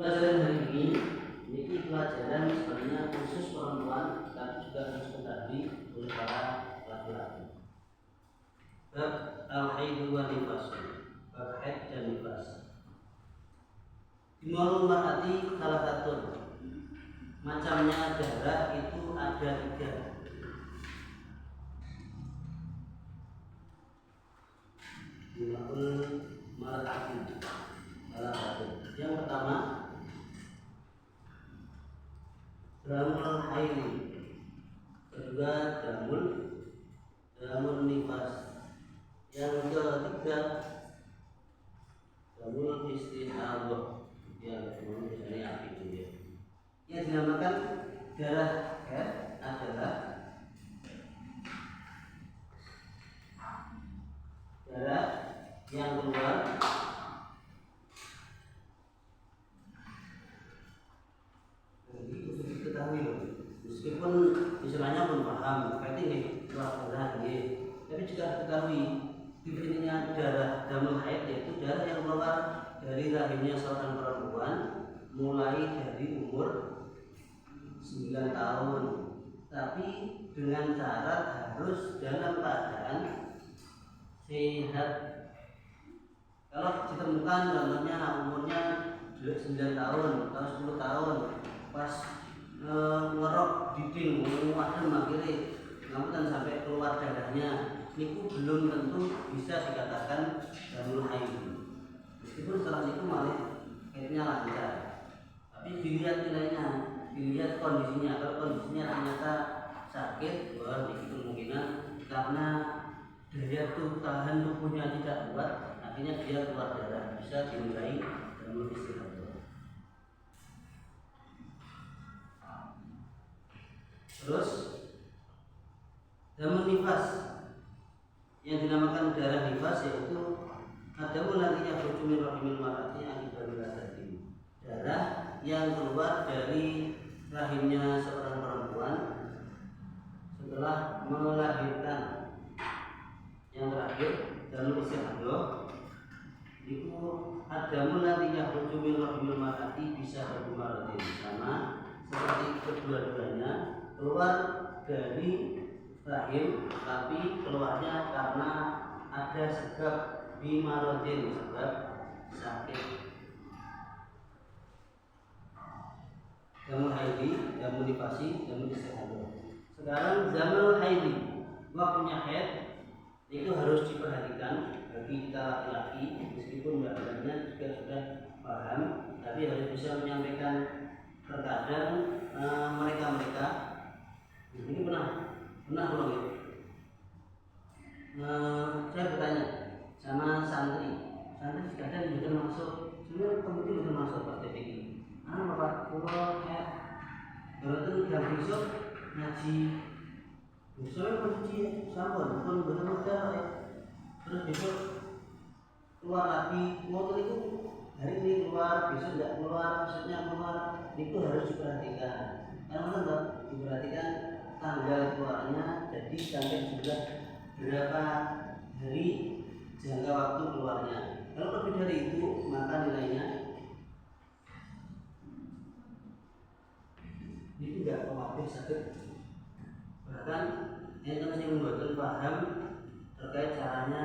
Pelajaran hari ini pelajaran sebenarnya khusus perempuan, tapi juga harus diketahui oleh para laki-laki. Bab al-haid wa nifas, bab haid dan nifas. Dimulai mar'ati salah satu macamnya darah itu ada 3. Dimulai mar'ati salah satu. Yang pertama damul haid, kedua damul nifas, yang ketiga damul istihadah, yang misalnya itu ya. Yang dinamakan darah haid adalah darah yang keluar meskipun istilahnya pun paham, berarti ini keluar darah ini. Tapi juga ketahui definisinya darah damul haid yaitu darah yang keluar dari rahimnya seorang perempuan mulai dari umur 9 tahun, tapi dengan syarat harus dalam keadaan sehat. Kalau ditemukan contohnya umurnya 9 tahun atau 10 tahun pas ngerok diding wadem akhirnya namun sampai keluar darahnya, itu belum tentu bisa dikatakan damul haid. Meskipun setelah itu malah haidnya lancar, tapi dilihat nilainya, dilihat kondisinya. Kalau kondisinya ternyata sakit, wah itu kemungkinan karena daya tahan tubuhnya tidak kuat, akhirnya dia keluar darah, bisa dinilai damul istihadah. Terus damul nifas, yang dinamakan darah nifas yaitu adamu nantinya berjumil rahimil marati akibat wiladati, darah yang keluar dari rahimnya seorang perempuan setelah melahirkan. Yang terakhir damul istihadah itu adamu nantinya berjumil rahimil marati bisa berbumarati, sama seperti kedua-duanya keluar dari rahim, tapi keluarnya karena ada sebab bimarodin, sebab sakit. Damul haidi, damul nifasi, damul istihadah. Sekarang damul haidi, waktunya haid itu harus diperhatikan bagi kita laki-laki, meskipun mbak-mbaknya juga sudah paham, tapi harus bisa menyampaikan. Terkadang mereka ini pernah belum ya? Saya bertanya sama santri kadang juga masuk, sebenarnya kemudian juga masuk Pak TPI. Bapak pulau kayak berarti jam besok ngaji, besoknya mencuci sabun, pun betul-betul ya. Terus besok keluar lagi, motor itu hari ini keluar, besok tidak keluar, besoknya keluar, itu harus diperhatikan. Karena enggak diperhatikan tanggal keluarnya, jadi sampai juga berapa hari jangka waktu keluarnya. Kalau lebih dari itu, maka nilainya itu tidak otomatis sakit. Bahkan yang mesti membuatkan paham terkait caranya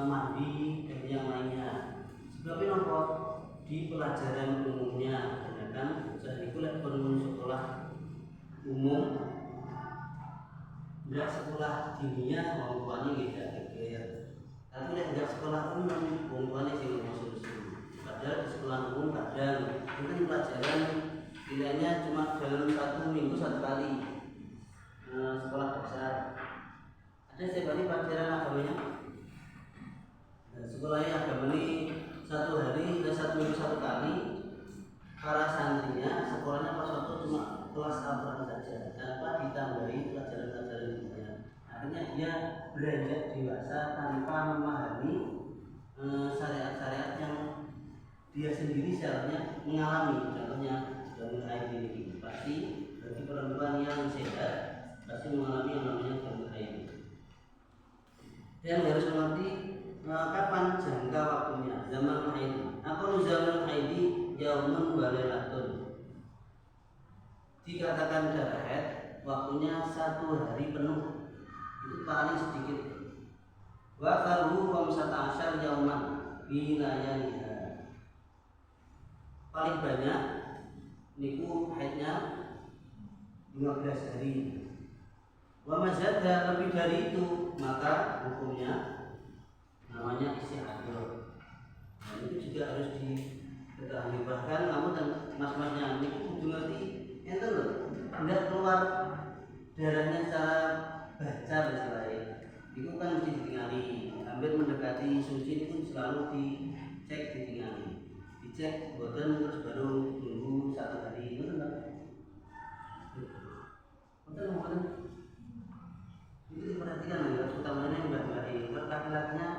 mandi dan yang lainnya. Sebabnya apa? Di pelajaran umumnya, kan saya kuliah penuh sekolah umum, tidak sekolah dinia wongtuannya tidak kekir. Tapi tidak sekolah umum wongtuannya sih masuk. Padahal di sekolah umum kadang mungkin pelajaran nilainya cuma dalam 1 minggu 1 kali. Sekolah dasar ada setiap hari pelajaran agamanya. Sekolahnya agama ini 1 hari dan 1 minggu 1 kali. Para santrinya sekolahnya pas waktu cuma kelas Al-Quran saja, tanpa ditambahi pelajaran-pelajaran lainnya. Akhirnya dia beranjak dewasa tanpa memahami syariat-syariat yang dia sendiri seharusnya mengalami. Contohnya damul haid ini pasti bagi perempuan yang sehat pasti mengalami yang namanya damul haid. Dan harus mengerti kapan jangka waktunya zaman haid. Apa zaman haid yaumun wa lailatun. Dikatakan darah haid waktunya 1 hari penuh, itu paling sedikit. Wa karuhu 15 yauman fi layaliha. Paling banyak niku haidnya 15 hari. Wa mazada lebih dari itu maka hukumnya namanya istihadah. Nah, itu juga harus diketahui. Bahkan kamu dan mas-masnya ini kudu ngerti itu loh, tidak keluar darahnya secara baca istilahnya. Itu kan mesti ditinggali. Hampir mendekati suci itu selalu dicek, ditinggali, dicek boten terus baru tunggu 1 hari. Itu enggak? Betul. Itu diperhatikan ya, utamanya yang laki-laki. Kalau laki-lakinya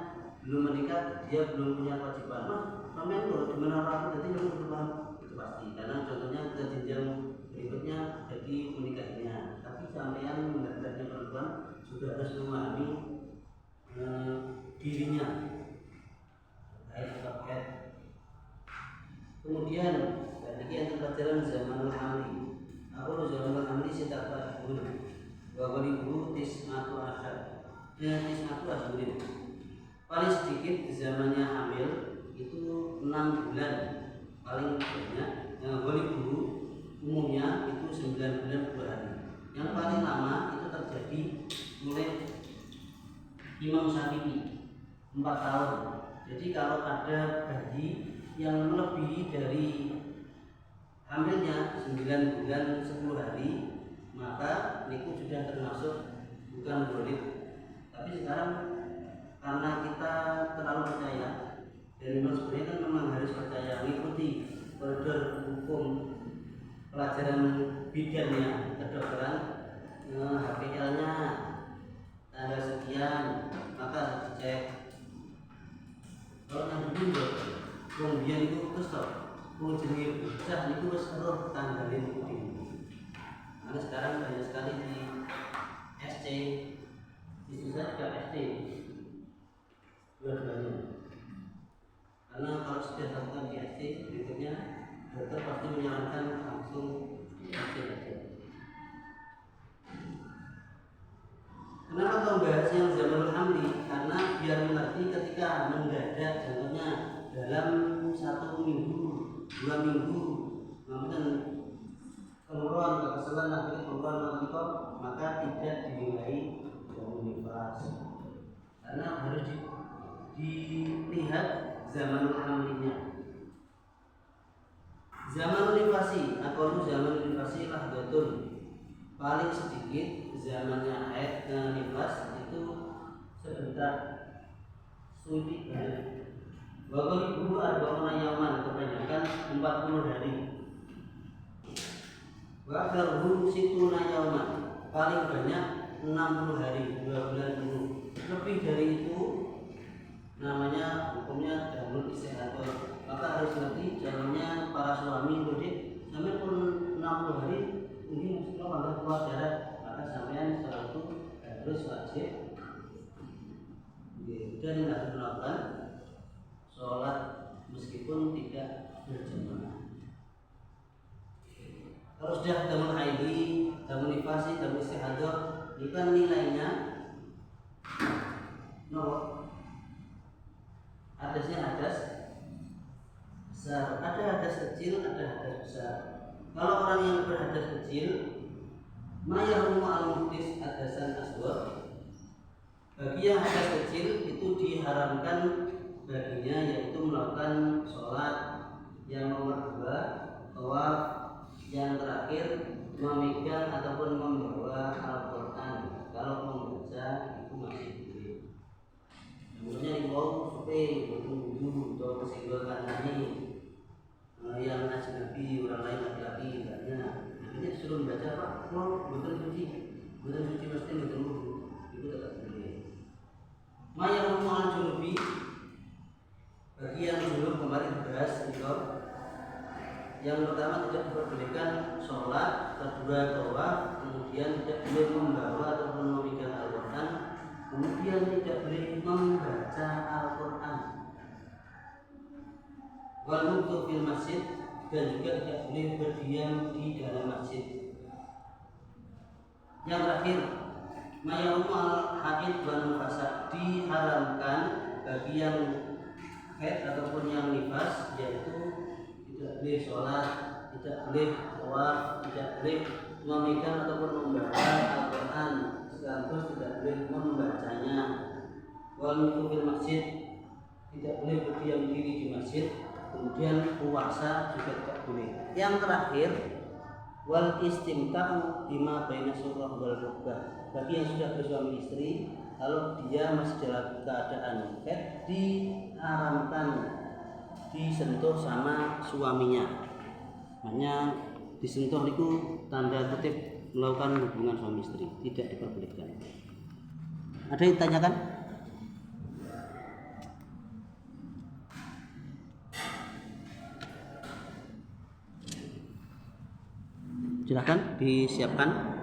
belum menikah, dia belum punya kewajiban. Mas, sampean loh di mana aku jadi yang berubah itu pasti. Karena contohnya ke jenjang berikutnya jadi menikahnya. Tapi sampean mendapatnya perempuan sudah harus memahami dirinya. Ayat. Kemudian dari yang pelajaran zamanul hamli. Aku zamanul hamli setiap tahun. Wa qalibu tis'atu asyar. Tis'atu asyurin. Paling sedikit zamannya hamil itu 6 bulan, paling banyak. Yang qalibu umumnya itu 9 bulan 2 hari. Yang paling lama itu terjadi mulai Imam Syafi'i 4 tahun. Jadi kalau ada bayi yang lebih dari hamilnya 9 bulan 10 hari, maka niku sudah termasuk bukan golib. Tapi sekarang karena kita terlalu percaya, dan memang sebenarnya kan memang harus percaya mengikuti koridor hukum pelajaran bidannya kedokteran, HPL-nya tanggal sekian, maka harus dicek. Kalau yang dulu kemudian itu kesel, jenenge bocah niku wis karo tanggalin kuwi. Karena sekarang banyak sekali di SC, di saya juga SC, dua-duanya. Karena kalau sudah lakukan di SC, berikutnya dokter pasti menyarankan langsung di SC aja. Kenapa kau bahas yang zamanul hamli? Karena biar mengerti ketika mendadak, contohnya dalam 1 minggu, 2 minggu, namun keluar kekesalan akhirnya keluar nantikot, maka tidak dinilai jamu nifas. Karena harus dilihat zamanul hamlinya. Zamanul nifasi, atau zamanul nifasi lah betul. Paling sedikit zamannya haid dan nifas itu sebentar, sulit banget. Bahkan ibu arba'una yaman, kebanyakan 40 hari. Wa'akarhu situna yaman, paling banyak 60 hari, 2 bulan penuh. Lebih dari itu namanya hukumnya jamul istihadah. Maka harus ngerti jalannya para suami mudik. Sampai pun 60 hari ini kalau anda keluar darah, maka sampean setelah itu harus wajib dan harus melakukan sholat meskipun tidak berjamaah. Kalau sudah damul haidi, damul nifasi, damul istihadah, itu kan nilainya hadasnya hadas besar, ada hadas kecil, ada hadas besar. Kalau orang yang berhadas kecil, mayahrumu al-muhdis hadasan asghar, bagi yang hadas kecil itu diharamkan baginya yaitu melakukan sholat. Yang nomor 2, tawaf. Yang terakhir, memegang ataupun membawa Al-Quran. Kalau membaca itu masih boleh. Namanya iwau supaya berwudu atau kesenggol kanan ini yang ajnabi, orang lain laki-laki enggaknya. Akhirnya disuruh membaca, Pak, kalau betul suci mesti betul wudu, itu tetap boleh. Maya rumahan junubi, bagi yang belum kemarin dibahas itu, yang pertama tidak diperbolehkan sholat, kedua tawaf, kemudian tidak boleh membawa ataupun memegang Al-Quran, kemudian tidak boleh membaca Al-Quran. Wal muktu fil masjid, dan juga tidak boleh berdiam di dalam masjid. Yang terakhir, mayaumal haid wal nifas, diharamkan bagi yang haid ataupun yang nifas, yaitu tidak boleh sholat, tidak boleh tawaf, tidak boleh memegang ataupun membaca Al-Quran, sekaligus tidak boleh membacanya. Wal fil masjid, tidak boleh berdiam diri di masjid. Kemudian puasa juga tidak boleh. Yang terakhir, wal istimta'u bima baina surah wal rukbah, bagi yang sudah bersuami istri, kalau dia masih dalam keadaan haid, diharamkan disentuh sama suaminya. Hanya disentuh itu tanda kutip melakukan hubungan suami istri, tidak diperbolehkan. Ada yang ditanyakan? Silakan disiapkan.